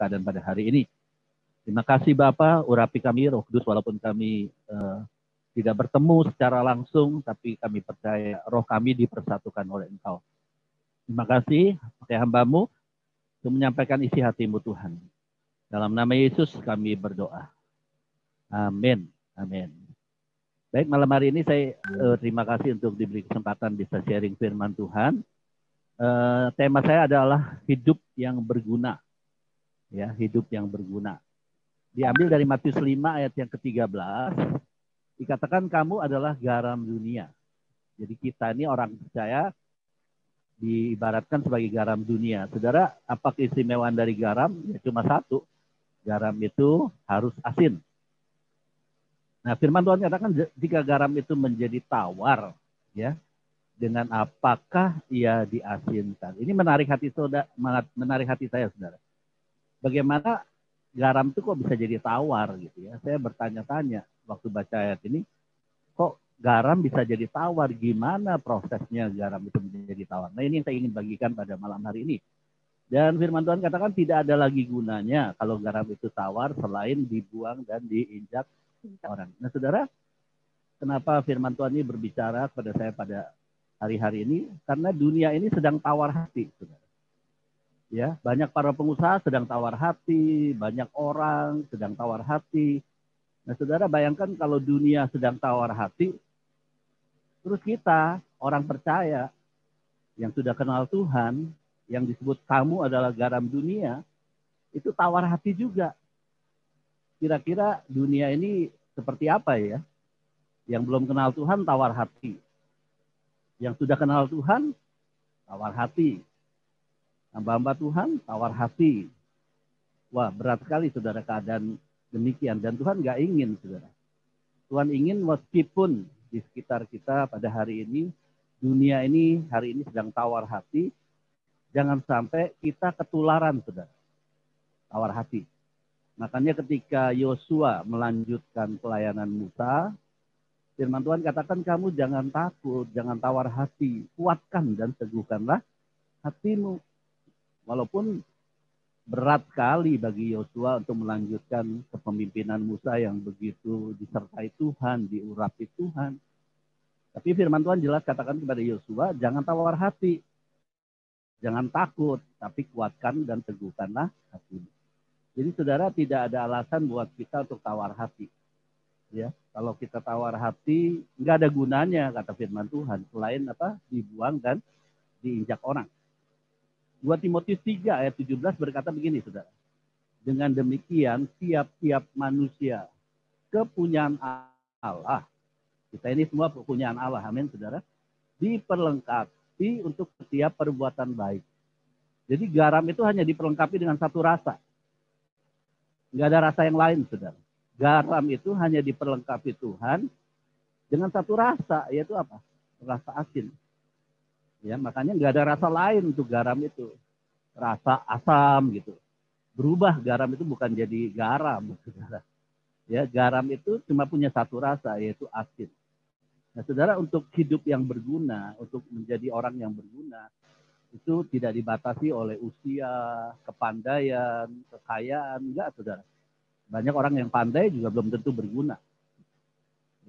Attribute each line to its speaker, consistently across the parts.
Speaker 1: keadaan pada hari ini. Terima kasih Bapa, urapi kami Roh Kudus walaupun kami tidak bertemu secara langsung, tapi kami percaya roh kami dipersatukan oleh Engkau. Terima kasih pakai hamba-Mu untuk menyampaikan isi hati-Mu Tuhan. Dalam nama Yesus kami berdoa. Amin. Amin. Baik, malam hari ini saya terima kasih untuk diberi kesempatan bisa sharing firman Tuhan. Tema saya adalah hidup yang berguna. Ya, hidup yang berguna. Diambil dari Matius 5 ayat yang ke-13. Dikatakan kamu adalah garam dunia. Jadi kita ini orang percaya diibaratkan sebagai garam dunia. Saudara, apa keistimewaan dari garam? Ya cuma satu. Garam itu harus asin. Nah, firman Tuhan katakan jika garam itu menjadi tawar, ya, dengan apakah ia diasinkan? Ini menarik hati saudara, menarik hati saya, saudara. Bagaimana garam itu kok bisa jadi tawar gitu ya? Saya bertanya-tanya waktu baca ayat ini, kok garam bisa jadi tawar? Gimana prosesnya garam itu menjadi tawar? Nah, ini yang saya ingin bagikan pada malam hari ini. Dan firman Tuhan katakan tidak ada lagi gunanya kalau garam itu tawar selain dibuang dan diinjak orang. Nah, saudara, kenapa firman Tuhan ini berbicara kepada saya pada hari-hari ini? Karena dunia ini sedang tawar hati, saudara. Ya, banyak para pengusaha sedang tawar hati, banyak orang sedang tawar hati. Nah, saudara bayangkan kalau dunia sedang tawar hati, terus kita, orang percaya, yang sudah kenal Tuhan, yang disebut kamu adalah garam dunia, itu tawar hati juga. Kira-kira dunia ini seperti apa ya? Yang belum kenal Tuhan, tawar hati. Yang sudah kenal Tuhan, tawar hati. Hamba-hamba Tuhan, tawar hati. Wah, berat sekali, saudara, keadaan demikian. Dan Tuhan nggak ingin, saudara. Tuhan ingin meskipun di sekitar kita pada hari ini, dunia ini hari ini sedang tawar hati, jangan sampai kita ketularan, saudara. Tawar hati. Makanya ketika Yosua melanjutkan pelayanan Musa, firman Tuhan katakan kamu jangan takut, jangan tawar hati. Kuatkan dan teguhkanlah hatimu. Walaupun berat sekali bagi Yosua untuk melanjutkan kepemimpinan Musa yang begitu disertai Tuhan, diurapi Tuhan. Tapi firman Tuhan jelas katakan kepada Yosua, jangan tawar hati. Jangan takut, tapi kuatkan dan teguhkanlah hatimu. Jadi saudara, tidak ada alasan buat kita untuk tawar hati. Ya, kalau kita tawar hati, nggak ada gunanya, kata firman Tuhan. Selain apa? Dibuang dan diinjak orang. 2 Timotius 3 ayat 17 berkata begini, saudara. Dengan demikian, tiap-tiap manusia kepunyaan Allah. Kita ini semua kepunyaan Allah, amin, saudara. Diperlengkapi untuk setiap perbuatan baik. Jadi garam itu hanya diperlengkapi dengan satu rasa. Nggak ada rasa yang lain, saudara. Garam itu hanya diperlengkapi Tuhan dengan satu rasa, yaitu apa? Rasa asin. Ya, makanya nggak ada rasa lain untuk garam itu. Rasa asam gitu. Berubah garam itu bukan jadi garam, saudara. Ya, garam itu cuma punya satu rasa, yaitu asin. Nah, saudara, untuk hidup yang berguna, untuk menjadi orang yang berguna, itu tidak dibatasi oleh usia, kepandaian, kekayaan, enggak, saudara. Banyak orang yang pandai juga belum tentu berguna.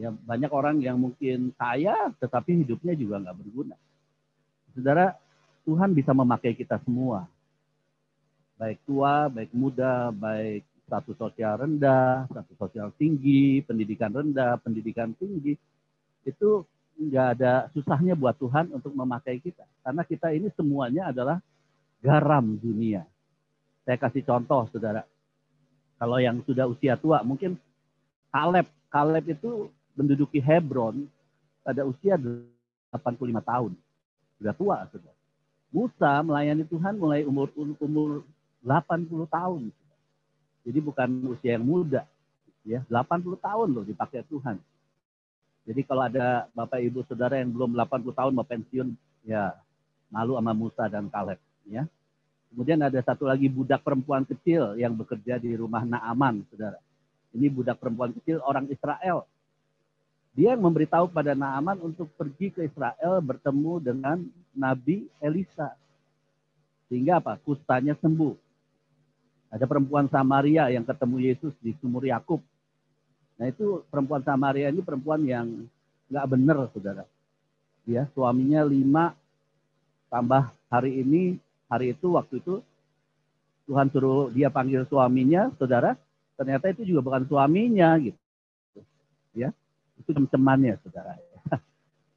Speaker 1: Ya, banyak orang yang mungkin kaya, tetapi hidupnya juga nggak berguna. Saudara, Tuhan bisa memakai kita semua. Baik tua, baik muda, baik status sosial rendah, status sosial tinggi, pendidikan rendah, pendidikan tinggi. Itu nggak ada susahnya buat Tuhan untuk memakai kita. Karena kita ini semuanya adalah garam dunia. Saya kasih contoh, saudara. Kalau yang sudah usia tua, mungkin Kaleb. Kaleb itu menduduki Hebron pada usia 85 tahun. Sudah tua, saudara. Musa melayani Tuhan mulai umur 80 tahun. Jadi bukan usia yang muda. Ya, 80 tahun loh dipakai Tuhan. Jadi kalau ada Bapak Ibu Saudara yang belum 80 tahun mau pensiun, ya malu sama Musa dan Kaleb. Ya. Kemudian ada satu lagi budak perempuan kecil yang bekerja di rumah Naaman, saudara. Ini budak perempuan kecil orang Israel. Dia memberitahu pada Naaman untuk pergi ke Israel bertemu dengan Nabi Elisa. Sehingga apa? Kustanya sembuh. Ada perempuan Samaria yang ketemu Yesus di sumur Yakub. Nah itu perempuan Samaria ini perempuan yang nggak benar, saudara. Dia suaminya 5 tambah hari itu waktu itu Tuhan suruh dia panggil suaminya, saudara. Ternyata itu juga bukan suaminya, gitu. Ya, itu temannya, saudara.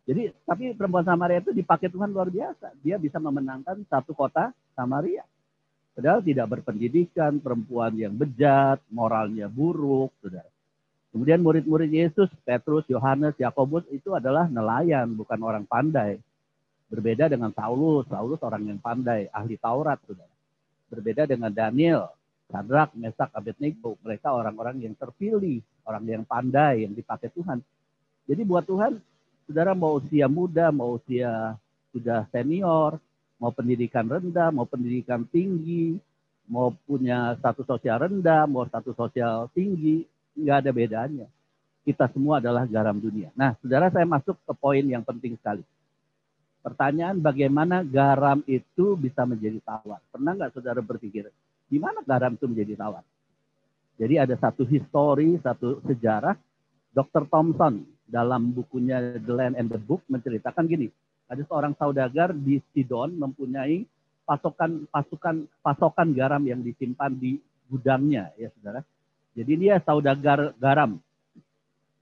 Speaker 1: Jadi, tapi perempuan Samaria itu dipakai Tuhan luar biasa. Dia bisa memenangkan satu kota Samaria. Padahal tidak berpendidikan, perempuan yang bejat, moralnya buruk, saudara. Kemudian murid-murid Yesus, Petrus, Yohanes, Yakobus itu adalah nelayan, bukan orang pandai. Berbeda dengan Saulus, Saulus orang yang pandai, ahli Taurat, saudara. Berbeda dengan Daniel, Sadrak, Mesak, Abednego, mereka orang-orang yang terpilih, orang yang pandai, yang dipakai Tuhan. Jadi buat Tuhan, saudara mau usia muda, mau usia sudah senior, mau pendidikan rendah, mau pendidikan tinggi, mau punya status sosial rendah, mau status sosial tinggi, nggak ada bedanya. Kita semua adalah garam dunia. Nah, saudara, saya masuk ke poin yang penting sekali. Pertanyaan bagaimana garam itu bisa menjadi tawar. Pernah nggak saudara berpikir, di mana garam itu menjadi tawar? Jadi ada satu histori, satu sejarah, Dr. Thompson dalam bukunya The Land and the Book menceritakan gini. Ada seorang saudagar di Sidon mempunyai pasokan garam yang disimpan di gudangnya, ya saudara. Jadi dia saudagar garam.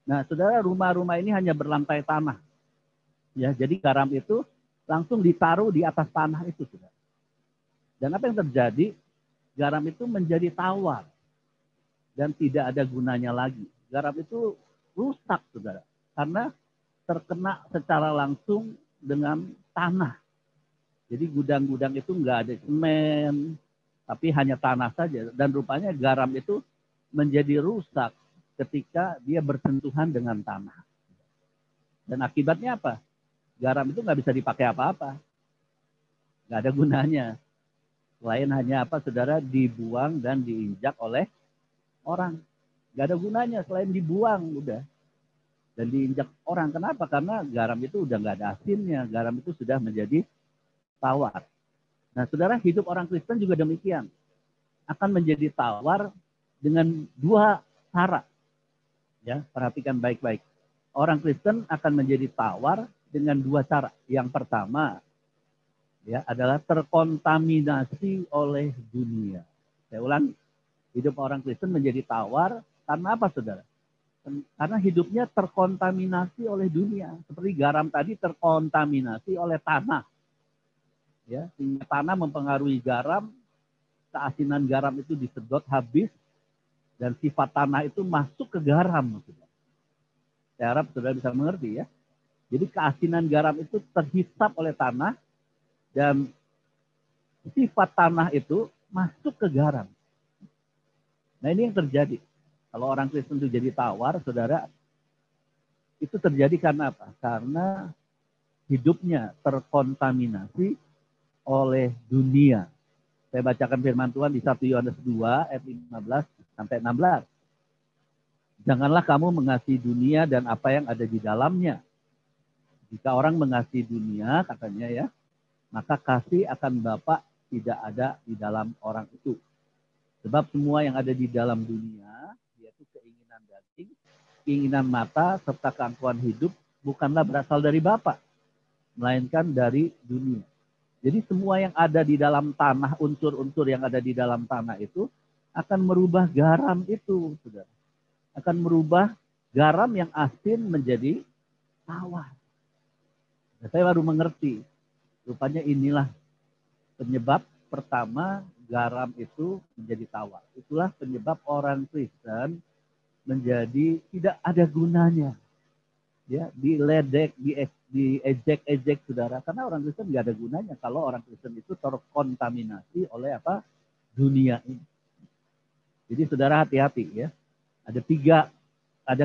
Speaker 1: Nah, saudara, rumah-rumah ini hanya berlantai tanah. Ya, jadi garam itu langsung ditaruh di atas tanah itu, saudara. Dan apa yang terjadi? Garam itu menjadi tawar dan tidak ada gunanya lagi. Garam itu rusak, saudara, karena terkena secara langsung dengan tanah. Jadi gudang-gudang itu nggak ada semen, tapi hanya tanah saja. Dan rupanya garam itu menjadi rusak ketika dia bersentuhan dengan tanah. Dan akibatnya apa? Garam itu nggak bisa dipakai apa-apa. Nggak ada gunanya. Selain hanya apa, saudara, dibuang dan diinjak oleh orang. Nggak ada gunanya selain dibuang, udah. Dan diinjak orang. Kenapa? Karena garam itu udah nggak ada asinnya. Garam itu sudah menjadi tawar. Nah, saudara, hidup orang Kristen juga demikian. Akan menjadi tawar dengan 2 cara. Ya, perhatikan baik-baik. Orang Kristen akan menjadi tawar dengan 2 cara. Yang pertama, ya, adalah terkontaminasi oleh dunia. Saya ulangi, hidup orang Kristen menjadi tawar karena apa, saudara? Karena hidupnya terkontaminasi oleh dunia. Seperti garam tadi terkontaminasi oleh tanah. Ya, sehingga tanah mempengaruhi garam, keasinan garam itu disedot habis, dan sifat tanah itu masuk ke garam. Saudara. Saya harap saudara bisa mengerti, ya. Jadi keasinan garam itu terhisap oleh tanah dan sifat tanah itu masuk ke garam. Nah, ini yang terjadi. Kalau orang Kristen itu jadi tawar, saudara, itu terjadi karena apa? Karena hidupnya terkontaminasi oleh dunia. Saya bacakan firman Tuhan di 1 Yohanes 2 ayat 15 sampai 16. Janganlah kamu mengasihi dunia dan apa yang ada di dalamnya. Jika orang mengasihi dunia, katanya, ya, maka kasih akan Bapa tidak ada di dalam orang itu. Sebab semua yang ada di dalam dunia, yaitu keinginan daging, keinginan mata, serta keangkuhan hidup, bukanlah berasal dari Bapa, melainkan dari dunia. Jadi semua yang ada di dalam tanah, unsur-unsur yang ada di dalam tanah itu, akan merubah garam itu, saudara. Akan merubah garam yang asin menjadi tawar. Saya baru mengerti, rupanya inilah penyebab pertama garam itu menjadi tawar. Itulah penyebab orang Kristen menjadi tidak ada gunanya. Ya, diledek, diejek-ejek, saudara. Karena orang Kristen nggak ada gunanya kalau orang Kristen itu terkontaminasi oleh apa? Dunia ini. Jadi saudara hati-hati, ya. Ada tiga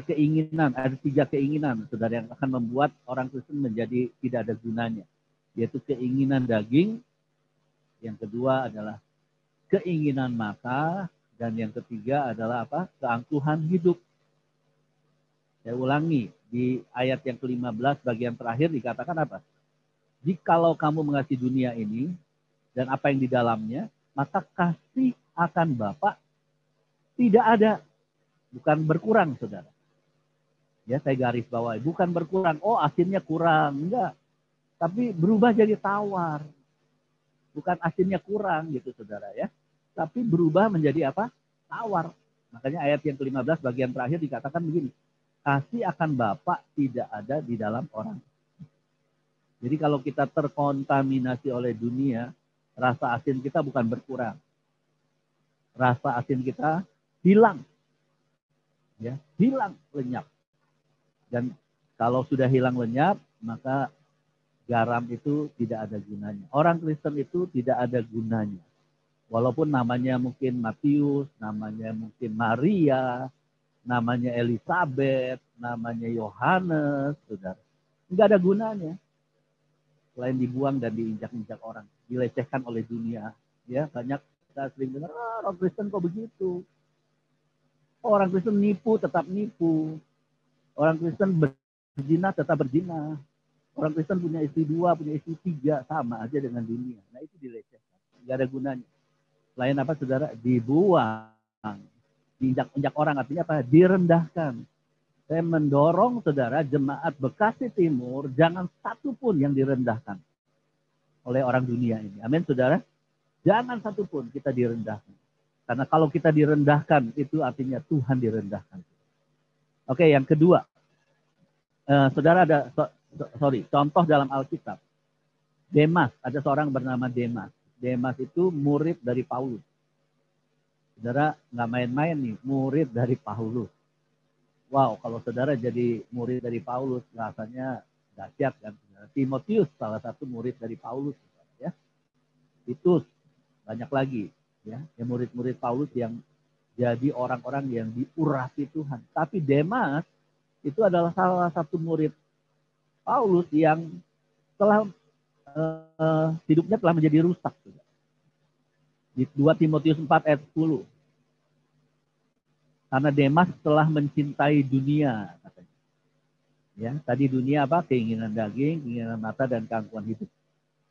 Speaker 1: keinginan, saudara, yang akan membuat orang Kristen menjadi tidak ada gunanya. Yaitu keinginan daging, yang kedua adalah keinginan mata, dan yang ketiga adalah apa? Keangkuhan hidup. Saya ulangi, di ayat yang ke-15 bagian terakhir dikatakan apa? Jikalau kamu mengasihi dunia ini dan apa yang di dalamnya, maka kasih akan Bapa tidak ada. Bukan berkurang, saudara. Ya, saya garis bawahi. Bukan berkurang. Oh, asinnya kurang. Enggak. Tapi berubah jadi tawar. Bukan asinnya kurang gitu, saudara ya. Tapi berubah menjadi apa? Tawar. Makanya ayat yang ke-15 bagian terakhir dikatakan begini. Kasih akan Bapa tidak ada di dalam orang. Jadi kalau kita terkontaminasi oleh dunia, rasa asin kita bukan berkurang. Rasa asin kita hilang. Ya, hilang lenyap. Dan kalau sudah hilang lenyap, maka garam itu tidak ada gunanya. Orang Kristen itu tidak ada gunanya. Walaupun namanya mungkin Matius, namanya mungkin Maria, namanya Elizabeth, namanya Yohanes, saudara. Enggak ada gunanya. Selain dibuang dan diinjak-injak orang, dilecehkan oleh dunia. Ya, banyak kita sering dengar, orang Kristen kok begitu. Orang Kristen nipu tetap nipu. Orang Kristen berzina tetap berzina. Orang Kristen punya istri 2, punya istri 3, sama aja dengan dunia. Nah itu dilecehkan. Nggak ada gunanya. Selain apa saudara? Dibuang. Diinjak-injak orang artinya apa? Direndahkan. Saya mendorong saudara jemaat Bekasi Timur jangan satu pun yang direndahkan oleh orang dunia ini. Amin saudara. Jangan satu pun kita direndahkan. Karena kalau kita direndahkan, itu artinya Tuhan direndahkan. Oke, yang kedua. Saudara ada, contoh dalam Alkitab. Demas, ada seorang bernama Demas. Demas itu murid dari Paulus. Saudara, nggak main-main nih, murid dari Paulus. Wow, kalau saudara jadi murid dari Paulus, rasanya dahsyat kan. Timotius, salah satu murid dari Paulus. Ya. Itu banyak lagi. Ya, murid-murid Paulus yang jadi orang-orang yang diurapi Tuhan. Tapi Demas itu adalah salah satu murid Paulus yang telah hidupnya telah menjadi rusak. Di 2 Timotius 4 ayat 10. Karena Demas telah mencintai dunia. Katanya. Ya, tadi dunia apa? Keinginan daging, keinginan mata, dan keangkuhan hidup.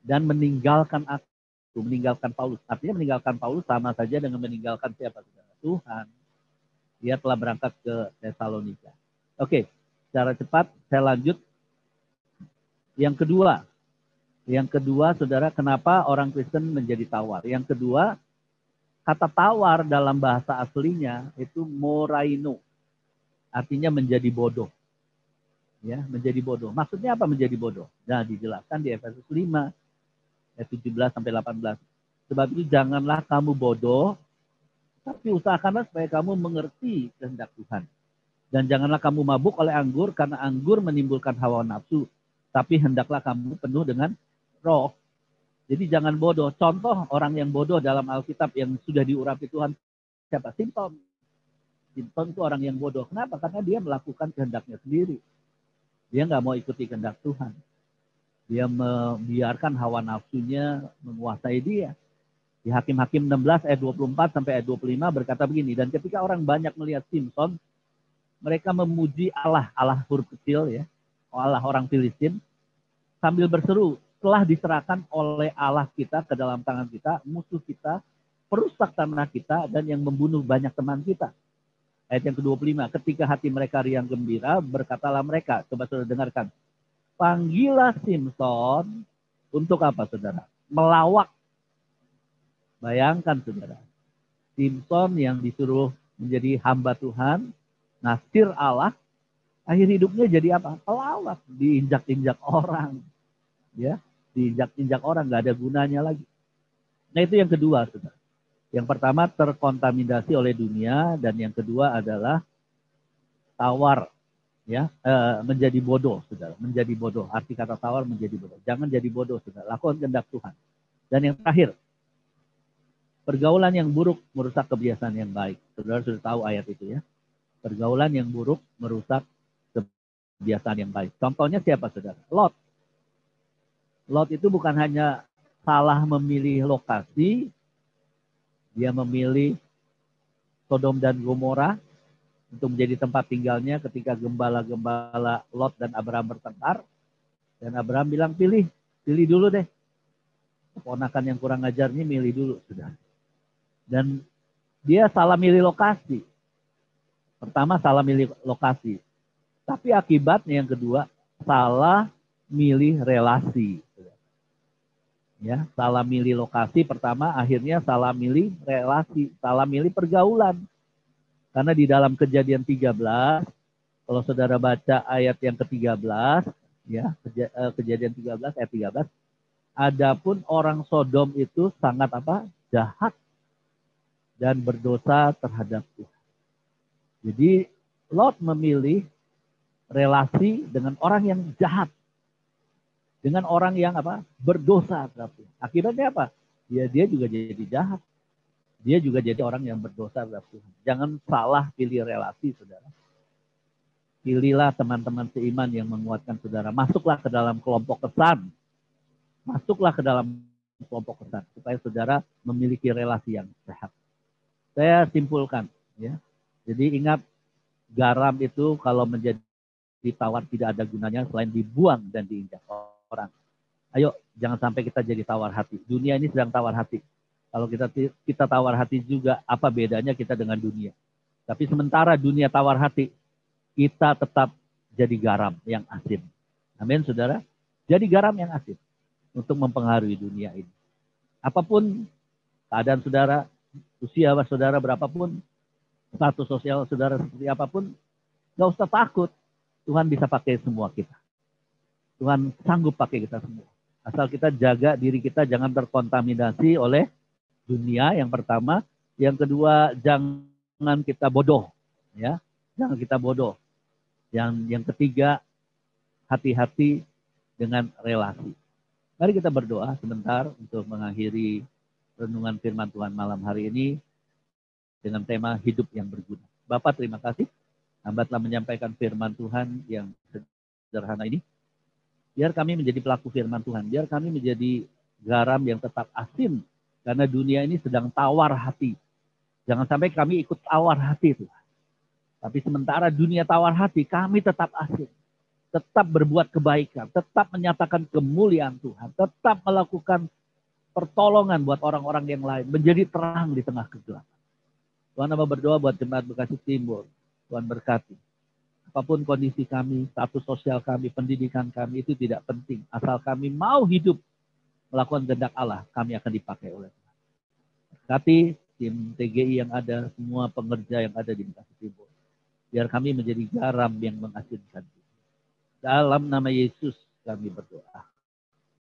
Speaker 1: Dan meninggalkan aku. Meninggalkan Paulus. Artinya meninggalkan Paulus sama saja dengan meninggalkan siapa? Tuhan. Dia telah berangkat ke Tesalonika. Oke, secara cepat saya lanjut. Yang kedua, saudara, kenapa orang Kristen menjadi tawar? Yang kedua, kata tawar dalam bahasa aslinya itu moraino. Artinya menjadi bodoh. Ya, menjadi bodoh. Maksudnya apa menjadi bodoh? Nah, dijelaskan di Efesus 5 ayat 17 sampai 18. Sebab itu janganlah kamu bodoh, tapi usahakanlah supaya kamu mengerti kehendak Tuhan. Dan janganlah kamu mabuk oleh anggur, karena anggur menimbulkan hawa nafsu. Tapi hendaklah kamu penuh dengan roh. Jadi jangan bodoh. Contoh orang yang bodoh dalam Alkitab yang sudah diurapi Tuhan. Siapa? Simson. Simson itu orang yang bodoh. Kenapa? Karena dia melakukan kehendaknya sendiri. Dia nggak mau ikuti kehendak Tuhan. Dia membiarkan hawa nafsunya menguasai dia. Di Hakim-Hakim 16 ayat 24 sampai ayat 25 berkata begini. Dan ketika orang banyak melihat Simson, mereka memuji Allah huruf kecil ya. Allah orang Filistin. Sambil berseru, telah diserahkan oleh Allah kita ke dalam tangan kita, musuh kita, perusak tanah kita, dan yang membunuh banyak teman kita. Ayat yang ke-25, ketika hati mereka riang gembira, berkatalah mereka, coba saudara dengarkan, panggillah Simson, untuk apa saudara? Melawak. Bayangkan saudara, Simson yang disuruh menjadi hamba Tuhan, nasir Allah, akhir hidupnya jadi apa? Pelawak, diinjak-injak orang. Ya, diinjak-injak orang, nggak ada gunanya lagi. Nah itu yang kedua saudara. Yang pertama terkontaminasi oleh dunia, dan yang kedua adalah tawar, ya, menjadi bodoh, saudara. Menjadi bodoh. Arti kata tawar menjadi bodoh. Jangan jadi bodoh, saudara. Lakukan kehendak Tuhan. Dan yang terakhir, pergaulan yang buruk merusak kebiasaan yang baik. Saudara sudah tahu ayat itu ya. Pergaulan yang buruk merusak kebiasaan yang baik. Contohnya siapa, saudara? Lot. Lot itu bukan hanya salah memilih lokasi, dia memilih Sodom dan Gomora untuk menjadi tempat tinggalnya ketika gembala-gembala Lot dan Abraham bertengkar. Dan Abraham bilang, pilih dulu deh. Keponakan yang kurang ajar ini milih dulu, sudah. Dan Dia salah milih lokasi. Pertama salah milih lokasi. Tapi akibatnya yang kedua salah milih relasi. Ya, salah milih lokasi pertama, akhirnya salah milih relasi, salah milih pergaulan. Karena di dalam Kejadian 13, kalau saudara baca ayat yang ke-13, ya, Kejadian 13 ayat 13, adapun orang Sodom itu sangat apa? Jahat dan berdosa terhadap Tuhan. Jadi Lot memilih relasi dengan orang yang jahat. Dengan orang yang apa? Berdosa. Akibatnya apa? Dia juga jadi jahat. Dia juga jadi orang yang berdosa terhadap Tuhan. Jangan salah pilih relasi, saudara. Pilihlah teman-teman seiman yang menguatkan saudara. Masuklah ke dalam kelompok kesan. Masuklah ke dalam kelompok kesan. Supaya saudara memiliki relasi yang sehat. Saya simpulkan. Ya. Jadi ingat, garam itu kalau menjadi tawar tidak ada gunanya selain dibuang dan diinjak orang. Ayo, jangan sampai kita jadi tawar hati. Dunia ini sedang tawar hati. Kalau kita tawar hati juga, apa bedanya kita dengan dunia? Tapi sementara dunia tawar hati, kita tetap jadi garam yang asin. Amin, saudara. Jadi garam yang asin untuk mempengaruhi dunia ini. Apapun keadaan saudara, usia saudara berapapun, status sosial saudara seperti apapun, gak usah takut. Tuhan bisa pakai semua kita. Tuhan sanggup pakai kita semua. Asal kita jaga diri kita jangan terkontaminasi oleh dunia, yang pertama. Yang kedua, jangan kita bodoh. Ya, jangan kita bodoh. Yang ketiga, hati-hati dengan relasi. Mari kita berdoa sebentar untuk mengakhiri renungan firman Tuhan malam hari ini dengan tema hidup yang berguna. Bapak, terima kasih. Hamba telah menyampaikan firman Tuhan yang sederhana ini. Biar kami menjadi pelaku firman Tuhan. Biar kami menjadi garam yang tetap asin. Karena dunia ini sedang tawar hati. Jangan sampai kami ikut tawar hati Tuhan. Tapi sementara dunia tawar hati, kami tetap asin. Tetap berbuat kebaikan. Tetap menyatakan kemuliaan Tuhan. Tetap melakukan pertolongan buat orang-orang yang lain. Menjadi terang di tengah kegelapan. Tuhan, hamba berdoa buat Jemaat Bekasi Timur. Tuhan berkati. Apapun kondisi kami, status sosial kami, pendidikan kami, itu tidak penting. Asal kami mau hidup melakukan kehendak Allah, kami akan dipakai oleh Tuhan. Berkati tim TGI yang ada, semua pengerja yang ada di Bekasi Timur. Biar kami menjadi garam yang mengasinkan. Dalam nama Yesus kami berdoa.